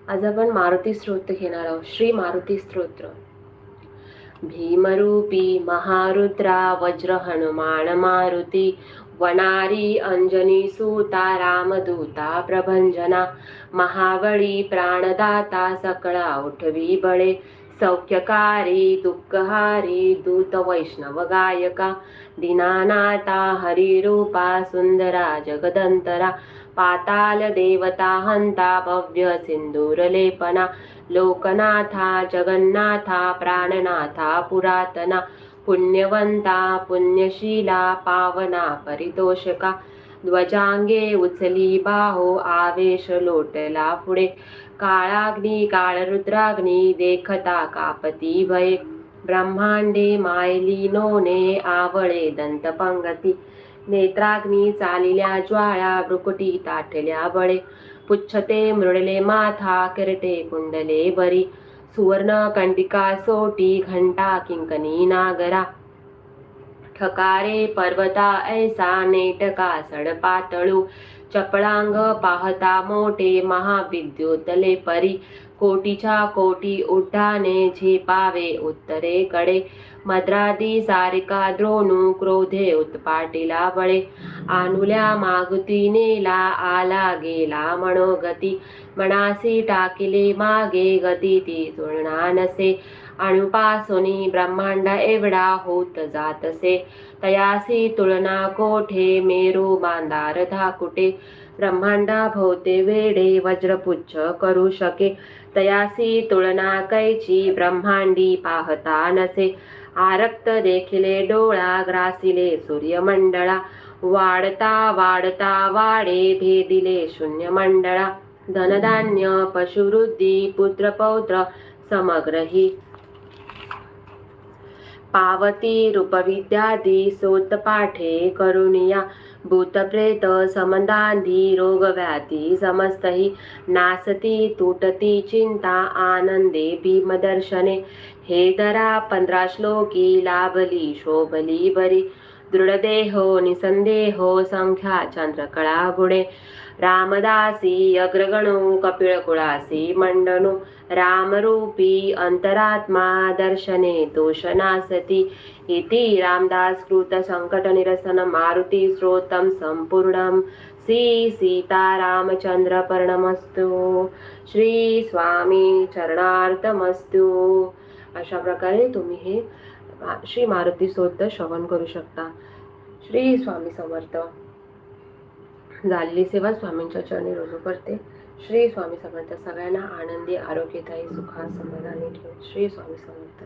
आज आपण मारुती स्तोत्र घेणार आहोत. श्री मारुती स्तोत्र. भीमरूपी महारुद्रा वज्र हनुमान मारुती वनारी अंजनी सूता रामदूता प्रभंजना महाबळी प्राणदाता सकळा उठवी बळे सौख्यकारी दुःखहारी दूत वैष्णव गायका दीनानाथा हरिरूपा सुंदरा जगदंतरा पाताल देवता हंता भव्य सिंदूरलेपना लोकनाथा जगन्नाथा प्राणनाथा पुरातना पुण्यवंता पुण्यशीला पावना परितोषका ध्वजांगे उचली बाहो आवेश लोटला पुढे काळाग्नी काळरुद्राग्नी देखता कापती भये ब्रह्मांडे मायली नोने आवळे दंतपंगती नेत्राग्नी चालिल्या ज्वाळा भ्रुकुटी ताठल्या बळे पुच्छते मृडले माथा किरटे कुंडले बरी सुवर्ण कंटिका सोटी घंटा किंकनी नागरा ठकारे पर्वता ऐसा नेटका सडपातळू चपळांग पाहता मोठे महाविद्युतले परी कोटीच्या कोटी उड्डाणे झेपावे उत्तरेकडे मद्रादी सारिका द्रोणू क्रोधे उत्पाटीला बळे आनुल्या मागुती नेला आला गेला मनोगती मनासी टाकिले मागे गती ती तुलना नसे अणुपासोनी ब्रह्मांड एवढा होत जातसे तयासी तुलना कोठे मेरू बांधार धाकुटे ब्रह्मांडा भोवते वेडे वज्रपुच्छ करू शके तयासी तुलना कैची ब्रह्मांडी पाहता नसे आरक्त देखिले डोळा ग्रासिले सूर्यमंडळा वाढता वाढता वाडे भेदिले शून्यमंडळा धनधान्य पशुवृद्धी पुत्रपौत्र समग्रही पावती रूपविद्यादी सोतपाठे करुणिया भूतप्रेत समदांधी रोगव्याधी समस्तही नासती तुटती चिंता आनंदे भीमदर्शने हे दरा 15 श्लोकी लाभली शोभली बरी दृढदेहो निसंदेहो संख्या चंद्रकळा गुणे रामदासी अग्रगणो कपिळकुळासी मंडनो रामरूपी अंतरात्मा दर्शने दोषनासती इति रामदास कृत संकट निरसन मारुती स्तोत्रम संपूर्णम श्री सीतारामचंद्र पर्णमस्तु श्री स्वामी चरणार्थ-मस्तु। अशा प्रकारे तुम्ही हे श्री मारुती स्तोत्र श्रवण करू शकता। श्री स्वामी समर्थ। झालेली सेवा स्वामींच्या चरणी रुजू करते। श्री स्वामी समर्थ। सगळ्यांना आनंदी आरोग्यदायी सुखात समाधानी ठेव। श्री स्वामी समर्थ।